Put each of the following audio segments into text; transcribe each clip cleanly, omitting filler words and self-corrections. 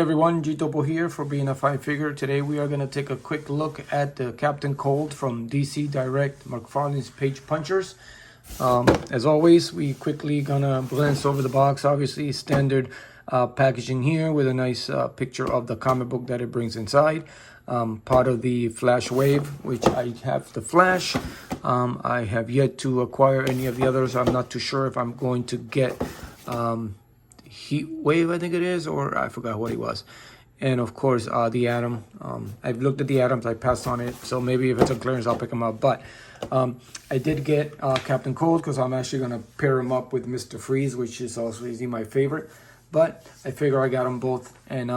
everyone, G-Topo here for Being a Five Figure. Today we are going to take a quick look at the Captain Cold from DC Direct Mcfarlane's Page Punchers. As always, we quickly gonna glance over the box. Obviously standard packaging here with a nice picture of the comic book that it brings inside. Part of the Flash Wave, which I have the Flash. I have yet to acquire any of the others. I'm not too sure if I'm going to get Heat Wave, I think it is, or I forgot what he was. And of course, the Atom. I've looked at the Atoms, I passed on it, so maybe if it's on clearance, I'll pick them up. But I did get Captain Cold because I'm actually going to pair him up with Mr. Freeze, which is also my favorite. But I figure I got them both, and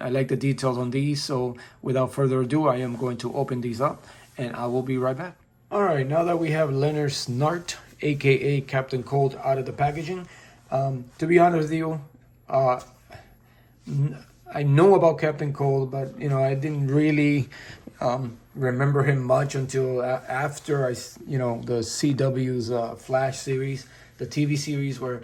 I like the details on these. So without further ado, I am going to open these up, and I will be right back. All right, now that we have Leonard Snart, aka Captain Cold, out of the packaging, to be honest with you, I know about Captain Cold, but I didn't really remember him much until after the CW's Flash series, the TV series, where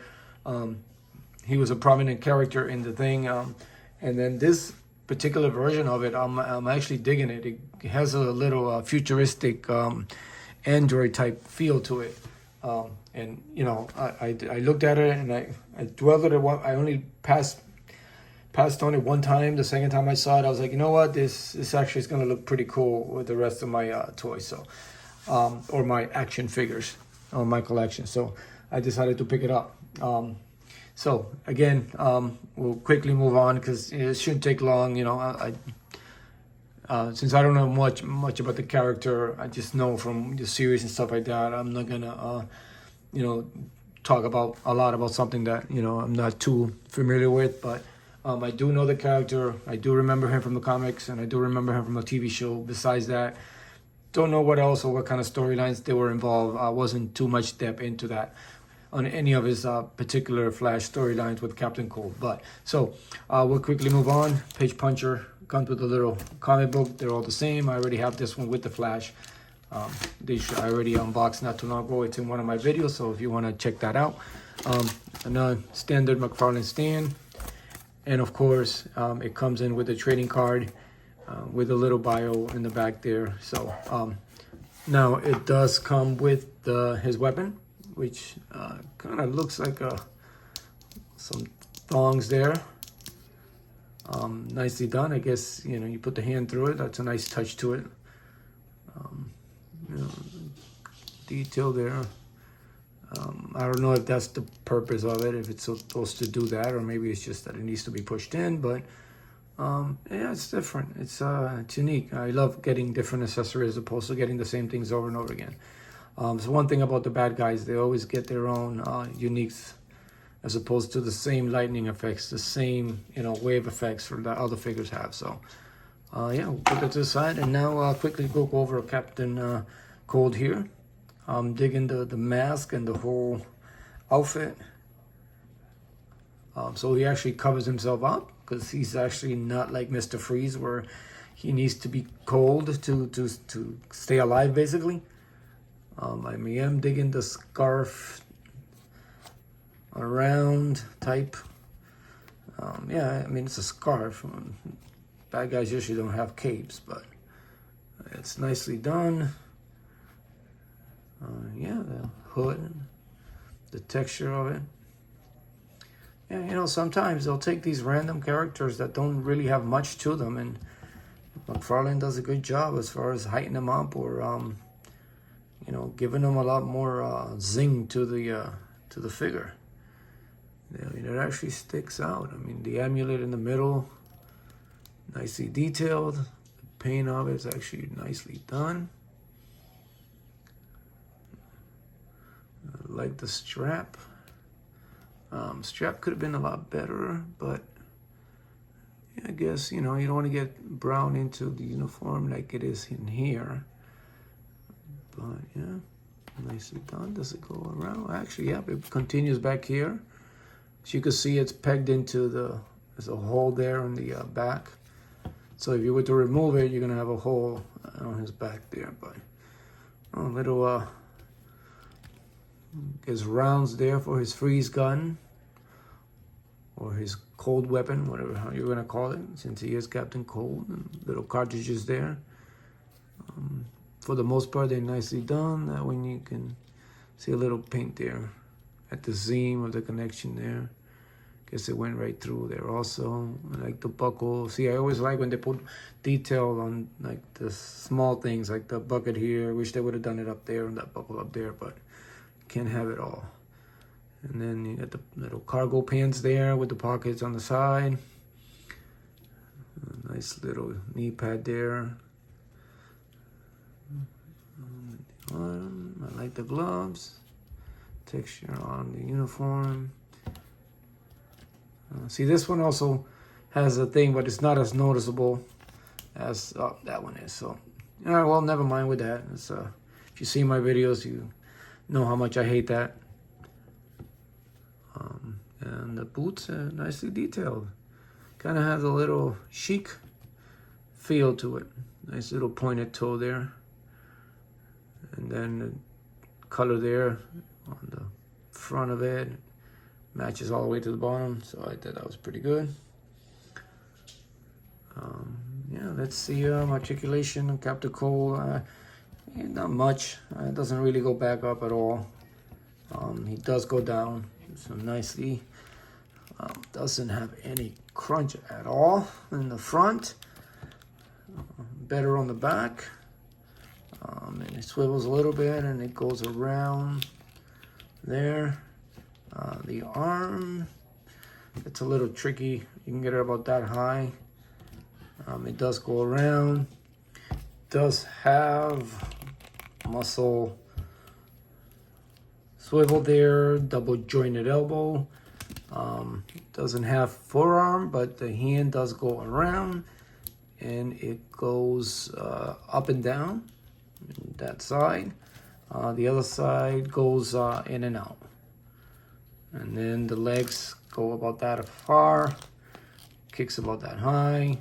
he was a prominent character in the thing, and then this particular version of it, I'm actually digging it. It has a little futuristic Android type feel to it. And I looked at it and I dwelled at it. I only passed on it one time. The second time I saw it, I was like, you know what, this actually is gonna look pretty cool with the rest of my toys, so or my action figures on my collection. So I decided to pick it up. So again, we'll quickly move on because it shouldn't take long. Since I don't know much about the character, I just know from the series and stuff like that. I'm not gonna talk about a lot about something that I'm not too familiar with. But I do know the character. I do remember him from the comics, and I do remember him from a TV show. Besides that, don't know what else or what kind of storylines they were involved. I wasn't too much depth into that on any of his particular Flash storylines with Captain Cold. But so we'll quickly move on. Page Puncher comes with a little comic book. They're all the same. I already have this one with the Flash. I already unboxed not too long ago. It's in one of my videos, so if you want to check that out. Another standard Mcfarlane stand. And of course, it comes in with a trading card with a little bio in the back there. So now it does come with his weapon, which kind of looks like some thongs there. Nicely done. I guess you put the hand through it. That's a nice touch to it. Detail there. I don't know if that's the purpose of it, if it's supposed to do that, or maybe it's just that it needs to be pushed in. But yeah, it's different. It's unique. I love getting different accessories as opposed to getting the same things over and over again. So one thing about the bad guys, they always get their own uniques, as opposed to the same lightning effects, the same wave effects that other figures have. So yeah, we'll put that to the side, and now quickly go over Captain Cold here. I'm digging the mask and the whole outfit. So he actually covers himself up because he's actually not like Mr. Freeze, where he needs to be cold to stay alive, basically. I am digging the scarf around type. Yeah, I mean, it's a scarf. Bad guys usually don't have capes, but it's nicely done. Yeah, the hood, the texture of it. Yeah, sometimes they'll take these random characters that don't really have much to them, and Mcfarlane does a good job as far as heightening them up, or giving them a lot more zing to the figure. It actually sticks out. I mean, the amulet in the middle, nicely detailed. The paint of it is actually nicely done. I like the strap. Strap could have been a lot better, but yeah, I guess you don't want to get brown into the uniform like it is in here. But yeah, nicely done. Does it go around? Actually, yeah, it continues back here. As you can see, it's pegged into there's a hole there on the back. So if you were to remove it, you're gonna have a hole on his back there. But a little his rounds there for his freeze gun. or his cold weapon, whatever how you're gonna call it, since he is Captain Cold. And little cartridges there. For the most part, they're nicely done. That way you can see a little paint there at the seam of the connection there. Guess it went right through there also. I like the buckle. See, I always like when they put detail on like the small things, like the bucket here. I wish they would have done it up there and that buckle up there, but can't have it all. And then you got the little cargo pants there with the pockets on the side. A nice little knee pad there. I like the gloves. Texture on the uniform. See, this one also has a thing, but it's not as noticeable as that one is. So, well, never mind with that. It's, if you see my videos, you know how much I hate that. And the boots are nicely detailed. Kind of has a little chic feel to it. Nice little pointed toe there. And then the color there on the front of it matches all the way to the bottom, so I thought that was pretty good. Yeah, let's see articulation on Captain Cold. Not much. It doesn't really go back up at all. He does go down so nicely. Doesn't have any crunch at all in the front. Better on the back. And it swivels a little bit and it goes around there. The arm, it's a little tricky. You can get it about that high. It does go around. Does have muscle swivel there, double jointed elbow. Doesn't have forearm, but the hand does go around and it goes up and down that side. The other side goes in and out. And then the legs go about that far, kicks about that high.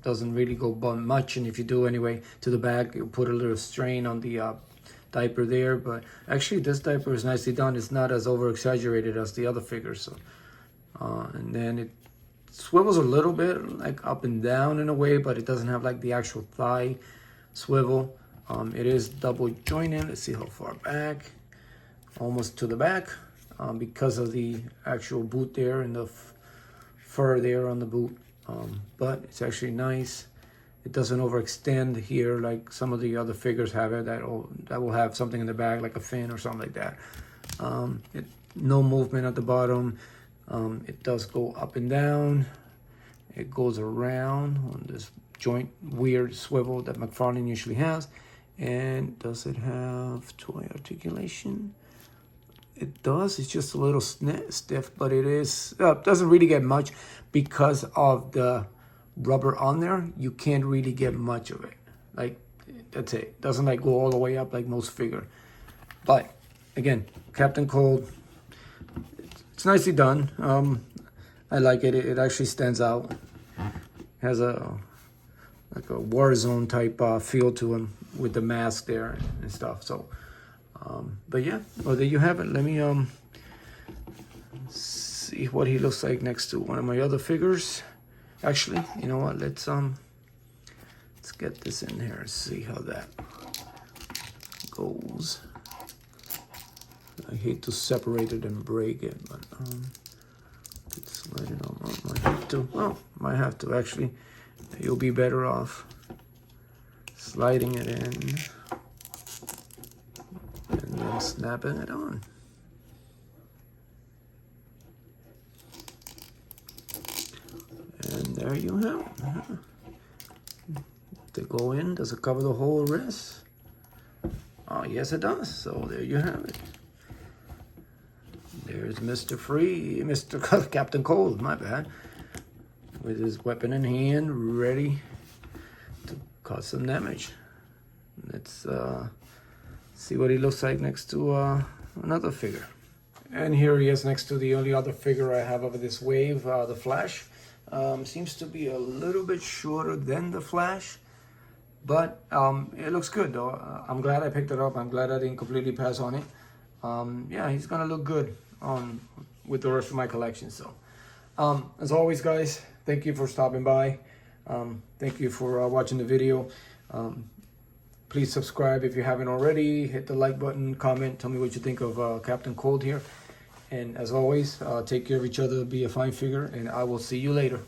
Doesn't really go much, and if you do anyway to the back, you put a little strain on the diaper there. But actually, this diaper is nicely done. It's not as over exaggerated as the other figures. So, and then it swivels a little bit, like up and down in a way, but it doesn't have like the actual thigh swivel. It is double jointed. Let's see how far back. Almost to the back. Because of the actual boot there and the fur there on the boot. But it's actually nice. It doesn't overextend here like some of the other figures have it. That will have something in the back like a fin or something like that. No movement at the bottom. It does go up and down. It goes around on this joint weird swivel that Mcfarlane usually has. And does it have toy articulation? It does. It's just a little stiff, but it is doesn't really get much because of the rubber on there. You can't really get much of it. Like, that's it. It doesn't like go all the way up like most figure. But again, Captain Cold, it's nicely done. I like it. It actually stands out. Has a like a war zone type feel to him with the mask there and stuff. So. But yeah, well, there you have it. Let me see what he looks like next to one of my other figures. Actually, you know what? Let's get this in here and see how that goes. I hate to separate it and break it, but let's slide it on. Might have to. Oh, might have to actually. You'll be better off sliding it in. And then snapping it on. And there you have it. To go in, does it cover the whole wrist? Oh, yes it does. So there you have it. There's Mr. Captain Cold, my bad. With his weapon in hand, ready to cause some damage. Let's see what he looks like next to another figure. And here he is next to the only other figure I have of this wave, the Flash. Seems to be a little bit shorter than the Flash, but it looks good though. I'm glad I picked it up. I'm glad I didn't completely pass on it. Yeah, he's gonna look good with the rest of my collection. So As always, guys, thank you for stopping by. Thank you for watching the video. Please subscribe if you haven't already. Hit the like button, comment, tell me what you think of Captain Cold here. And as always, take care of each other, be a fine figure, and I will see you later.